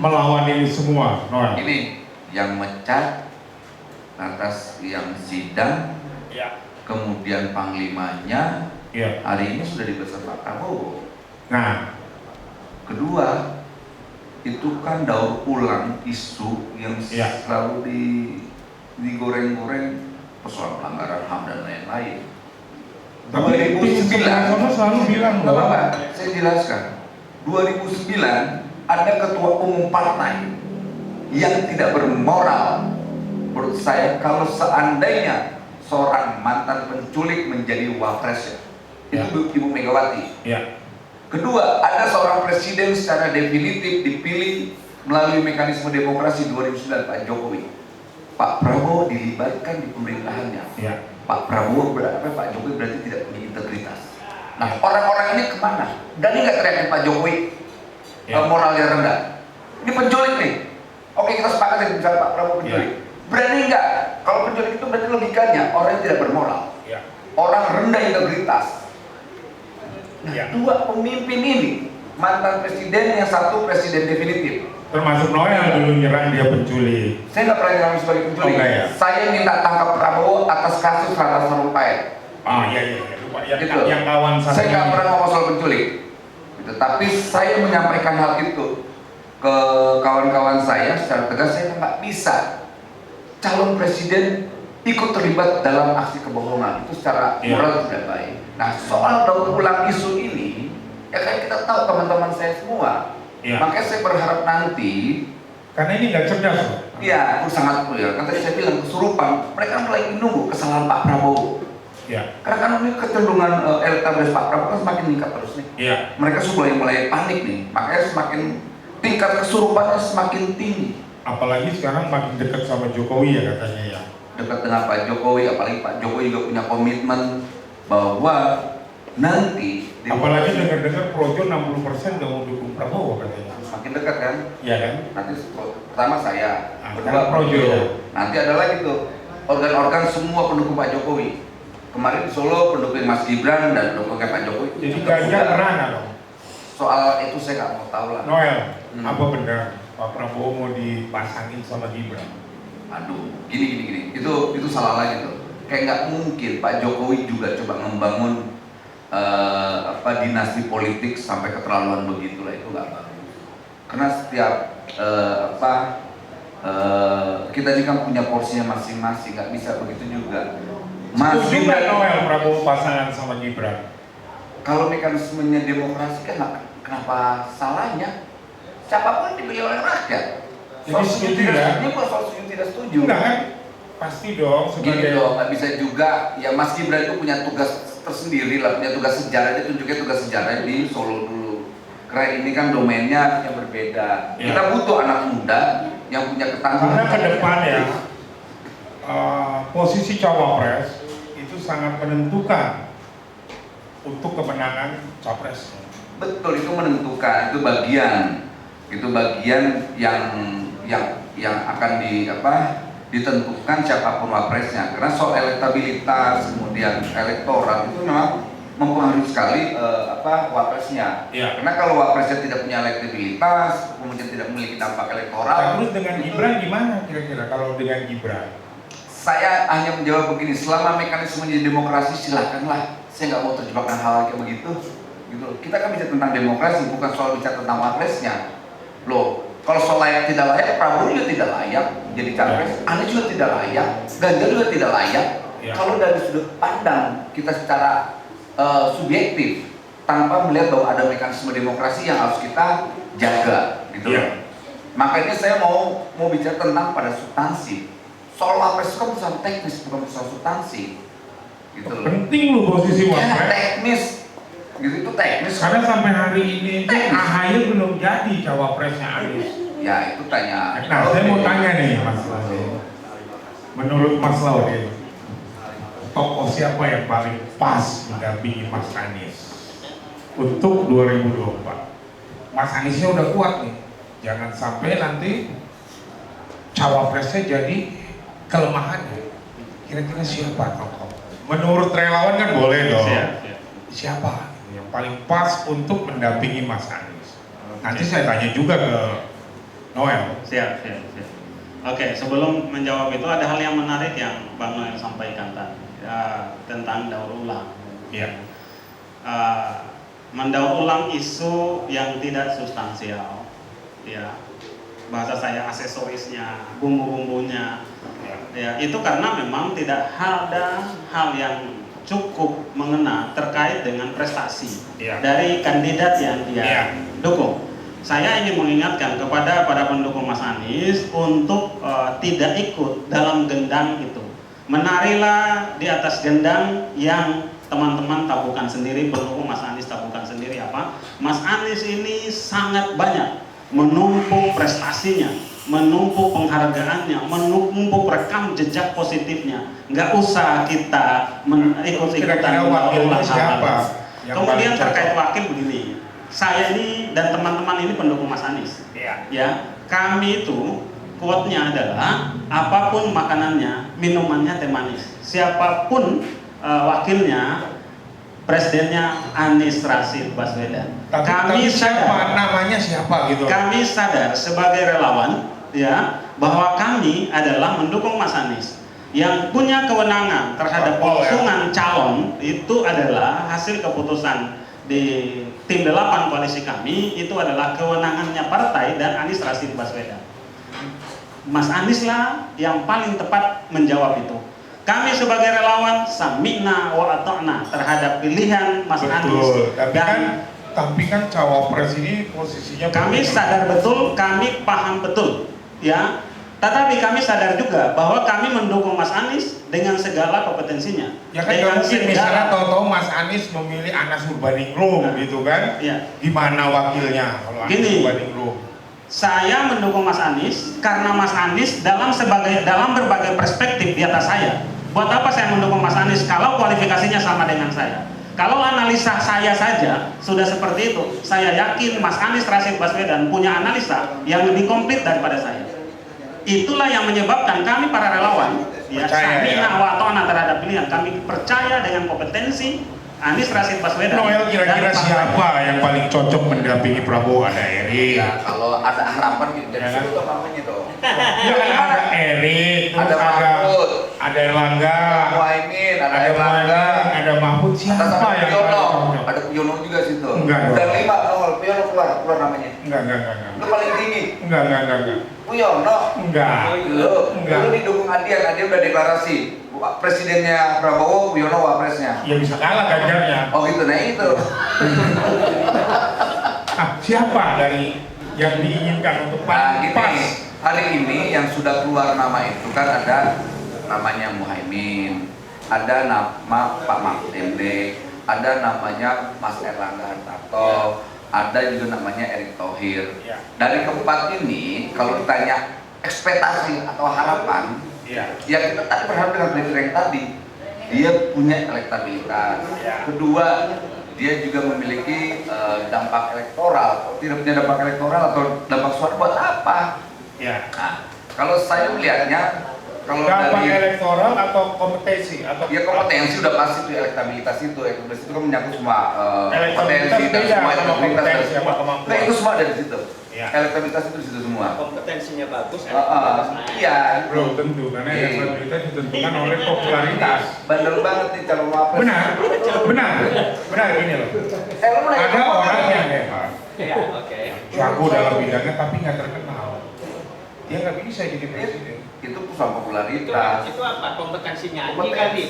melawan ini semua, Noel? Ini yang mecat, lantas yang sidang, Ya. kemudian panglimanya, Ya. hari ini sudah dipecat Pak Prabowo. Nah, kedua, itu kan daur ulang isu yang ya. selalu digoreng-goreng persoalan pelanggaran HAM dan lain-lain. Tapi 2009 selalu bilang bahwa saya jelaskan. 2009 ada ketua umum partai yang tidak bermoral. Menurut saya, kalau seandainya seorang mantan penculik menjadi wapres, ya. itu Ibu Megawati. Ya. Kedua, ada seorang presiden secara definitif dipilih melalui mekanisme demokrasi 2009, Pak Jokowi. Pak Prabowo dilibatkan di pemerintahannya. Ya. Pak Prabowo Pak Jokowi berarti tidak punya integritas. Nah, orang-orang ini kemana? Berani nggak teriakin Pak Jokowi moralnya rendah? Ini penculik nih. Oke, kita sepakat ya, misalnya Pak Prabowo penculik. Berani nggak? Kalau penculik itu berarti logikanya orang yang tidak bermoral, orang rendah integritas. Nah, dua pemimpin ini, mantan presiden, yang satu presiden definitif. Termasuk Noel yang dulu nyerang dia penculik. Saya nggak pernah nyerang sebagai penculik. Ya. Saya minta tangkap Prabowo atas kasus Ratna Sarumpait. Iya. Gitu. Yang kawan saya nggak pernah ngomong soal penculik. Gitu. Tapi saya menyampaikan hal itu ke kawan-kawan saya secara tegas. Saya nggak bisa calon presiden ikut terlibat dalam aksi kebohongan, itu secara moral tidak baik. Nah, soal daur ulang isu ini, ya kan kita tahu teman-teman saya semua. Makanya saya berharap nanti, karena ini nggak cerdas. Iya, sangat clear. Kan tadi saya bilang kesurupan. Mereka mulai menunggu kesalahan Pak Prabowo. Karena kan ini kecenderungan elektabilitas Pak Prabowo kan semakin meningkat terus nih. Mereka mulai panik nih. Makanya semakin tingkat kesurupannya semakin tinggi. Apalagi sekarang makin dekat sama Jokowi ya katanya ya. Dekat dengan Pak Jokowi, apalagi Pak Jokowi juga punya komitmen bahwa nanti apalagi dengar-dengar Projo 60% gak mau dukung Prabowo katanya. Makin dekat kan? Iya kan? Nanti pertama saya, kedua Projo ya. Nanti ada lagi tuh organ-organ semua pendukung Pak Jokowi. Kemarin di Solo pendukung Mas Gibran dan pendukungnya Pak Jokowi. Jadi Ganjar merana dong. Soal itu saya nggak mau tahu lah. Noel, apa benar Pak Prabowo mau dipasangin sama Gibran? Aduh, gini. Itu salah lagi tuh. Kayak nggak mungkin Pak Jokowi juga coba membangun dinasti politik sampai keterlaluan begitulah, itu nggak bagus. Karena setiap kita ini kan punya porsinya masing-masing, nggak bisa begitu juga. Setuju nggak Noel Prabowo pasangan sama Gibran? Kalau mekanismenya demokrasi kan kenapa salahnya? Siapapun dipilih oleh rakyat. Jadi setuju ya? Ini bukan soal setuju tidak setuju. Enggak kan? Pasti dong. Gini dong, nggak bisa juga. Ya Mas Gibran itu punya tugas tersendiri lah, punya tugas sejarah. Dia tunjuknya tugas sejarah di Solo dulu. Karena ini kan domainnya yang berbeda. Kita butuh anak muda yang punya ketangguhan. Karena ke depan ya, posisi cawapres itu sangat menentukan untuk kemenangan capres. Betul, itu menentukan, itu bagian yang akan ditentukan siapapun wapresnya. Karena soal elektabilitas kemudian elektoral itu memang mempengaruhi sekali wapresnya. Karena kalau wapresnya tidak punya elektabilitas, kemudian tidak memiliki dampak elektoral. Nah, terus dengan Gibran gimana kira-kira kalau dengan Gibran? Saya hanya menjawab begini, selama mekanismenya demokrasi silakanlah. Saya nggak mau terjebak hal kayak begitu. Gitu. Kita kan bicara tentang demokrasi, bukan soal bicara tentang wapresnya. Loh, kalau soal layak tidak layak, Prabowo juga tidak layak jadi capres, Anies juga tidak layak, Ganjar juga tidak layak. Kalau dari sudut pandang kita secara subjektif, tanpa melihat bahwa ada mekanisme demokrasi yang harus kita jaga, gitu. Makanya saya mau bicara tentang pada substansi. Soal wapres itu kan urusan teknis, bukan urusan substansi. Gitu loh. Penting loh posisi wapres. Teknis. Gitu, itu teknis. Karena sampai hari ini AHY belum jadi cawapresnya Anies. Ya itu tanya. Nah, saya mau tanya nih Mas Laude. Menurut Mas Laude, tokoh siapa yang paling pas mendampingi Mas Anies untuk 2024? Mas Aniesnya udah kuat nih. Jangan sampai nanti cawapresnya jadi kelemahannya. Kira-kira siapa tokoh? Menurut relawan kan boleh dong. Siapa yang paling pas untuk mendampingi Mas Anies? Nanti saya tanya juga ke Noel. Siap. Oke, sebelum menjawab itu ada hal yang menarik yang Bang Noel sampaikan tadi tentang daur ulang. Iya. Mendaur ulang isu yang tidak substansial, ya. Bahasa saya aksesorisnya, bumbu-bumbunya, ya itu karena memang tidak ada hal yang cukup mengena terkait dengan prestasi dari kandidat yang dia dukung. Saya ingin mengingatkan kepada para pendukung Mas Anies untuk tidak ikut dalam gendang itu. Menarilah di atas gendang yang teman-teman tabukan sendiri, pendukung Mas Anies tabukan sendiri apa? Mas Anies ini sangat banyak menumpuk prestasinya, menumpuk penghargaannya, menumpuk rekam jejak positifnya. Nggak usah kita ikut-ikutan wakilnya siapa? Kemudian terkait wakil begini. Saya ini dan teman-teman ini pendukung Mas Anies. Ya, kami itu quote-nya adalah apapun makanannya, minumannya teh manis. Siapapun wakilnya, presidennya Anies Rashid Baswedan. Tapi siapa namanya siapa gitu? Kami sadar sebagai relawan ya bahwa kami adalah mendukung Mas Anies. Yang punya kewenangan terhadap pengusungan calon itu adalah hasil keputusan di tim 8 koalisi kami, itu adalah kewenangannya partai dan Anies Rashid Baswedan. Mas Anies lah yang paling tepat menjawab itu. Kami sebagai relawan sami'na wa ata'na terhadap pilihan Mas Anies. Tapi kan cawapres ini posisinya kami sadar betul, kami paham betul, ya. Tetapi kami sadar juga bahwa kami mendukung Mas Anies dengan segala kompetensinya. Ya kan nggak mungkin misalnya tahu-tahu Mas Anies memilih Anas Urbaningrum gitu kan? Ya. Gimana wakilnya kalau Anas Urbaningrum? Saya mendukung Mas Anies karena Mas Anies dalam berbagai perspektif di atas saya. Buat apa saya mendukung Mas Anies kalau kualifikasinya sama dengan saya? Kalau analisa saya saja sudah seperti itu, saya yakin Mas Anies Rashid Baswedan punya analisa yang lebih komplit daripada saya. Itulah yang menyebabkan kami para relawan sami'na wa ata'na terhadap pilihan. Kami percaya dengan kompetensi Anies Rashid Baswedan. Noel, kira-kira siapa yang paling cocok mendampingi Prabowo? Ada Erik. Ya, kalau ada harapan gitu dari situ namanya dong. Ya kan ada Erik, ada Mahfud, ada Erlangga, Muhaimin, ada Erlangga, ada Mahfud. Siapa yang Piono? Ada Piono juga situ. Enggak. Dan 5 Piono keluar namanya. Enggak. Lu paling tinggi. Enggak. Piono. Enggak. Lu didukung Adian udah deklarasi. Presidennya Prabowo, Piono wapresnya. Ya bisa kalah Ganjarnya. Oh gitu, nah itu. Siapa dari yang diinginkan untuk pas? Hari ini yang sudah keluar nama itu kan ada namanya Muhaimin, ada nama Pak Mahfud MD, ada namanya Mas Erlangga Hartarto, ada juga namanya Erick Thohir. Dari keempat ini, kalau ditanya ekspektasi atau harapan, ya kita tadi berharap dengan presiden tadi, dia punya elektabilitas. Kedua, dia juga memiliki dampak elektoral. Kalau tidak punya dampak elektoral atau dampak suara buat apa? Nah, kalau saya melihatnya, kalau dampak dari elektoral atau kompetensi atau kompetensi udah pasti tuh elektabilitas itu kan menyangkut semua kompetensi dan semua integritas dan semua kemampuan. Itu semua dari situ. Elektabilitas itu di situ semua. Kompetensinya bagus, iya. Belum tentu karena elektabilitas ditentukan oleh popularitas. Bener banget nih calon wapres. Benar gini loh. Ada orang yang hebat, jago dalam bidangnya tapi nggak terkenal. Dia nggak bisa jadi presiden. Itu pusat popularitas. Itu apa? Kompetensinya kali.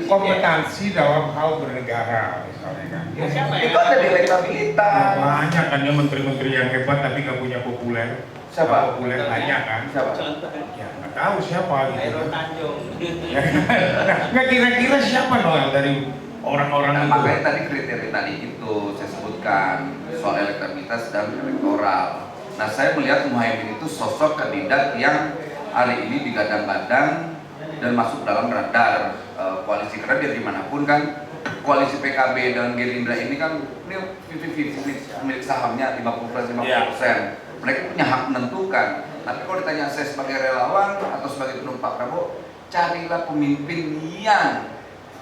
Kompetensi dalam hal bernegara misalnya kan. Itu ada di elektabilitas. Banyak kan ya menteri-menteri yang hebat tapi nggak punya populer. Siapa? Populer banyak kan. Siapa? Ya nggak tahu siapa gitu. Khairul Tanjung. Nggak kira-kira siapa Noel dari orang-orang itu? Makanya tadi kriteria tadi itu saya sebutkan soal elektabilitas dan elektoral. Nah, saya melihat Muhaimin itu sosok kandidat yang hari ini digadang-gadang dan masuk dalam radar koalisi, karena biar gimana pun kan koalisi PKB dan Gerindra ini kan ini 50-50 milik sahamnya 50%. Mereka punya hak menentukan. Tapi kalau ditanya saya sebagai relawan atau sebagai pendukung Pak Prabowo, carilah pemimpin yang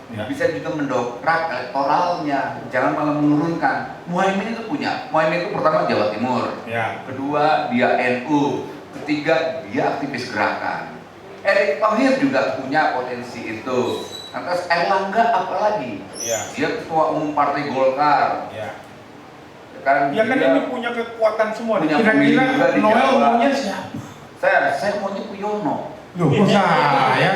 Ya. bisa juga mendongkrak elektoralnya, jangan malah menurunkan. Muhaimin itu punya, Muhaimin itu pertama Jawa Timur, Ya. kedua dia NU, ketiga dia aktivis gerakan. Erick Thohir juga punya potensi itu. Lantas Erlangga apalagi? Ya. Dia ketua umum Partai Golkar. Ya. Kan Ya kan dia ini punya kekuatan semua. punya pemilih juga Kira-kira di Noel Jawa. maunya siapa? Saya maunya Puyono. Loh, kok saya?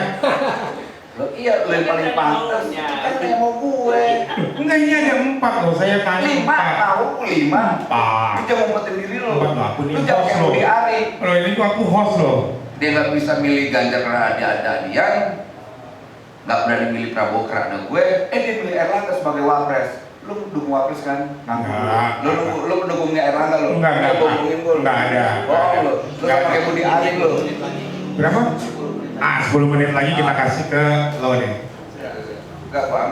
Loh iya, lo yang paling pantas. Maunya. Kan yang mau gue. Enggak, ini ada 4 loh, saya tanya 5 tahu 5. 4. Lu jangan ngumpetin diri lo. 4 loh, aku Lu nih jangan host kayak loh. Budi Ari. Loh, ini kok aku host loh. Dia nggak bisa milih Ganjar karena ada dia, nggak berani milih Prabowo karena gue. Dia milih Erlangga sebagai wapres. Lu dukung wapres kan? Enggak. Lu pendukungnya Erlangga lo. Enggak. Bohongin gue. Enggak ada. Bohong lo. Lu Enggak. sama kayak Budi Ari lo. Berapa? 10 menit lagi kita kasih ke lo nih. Enggak, Bang.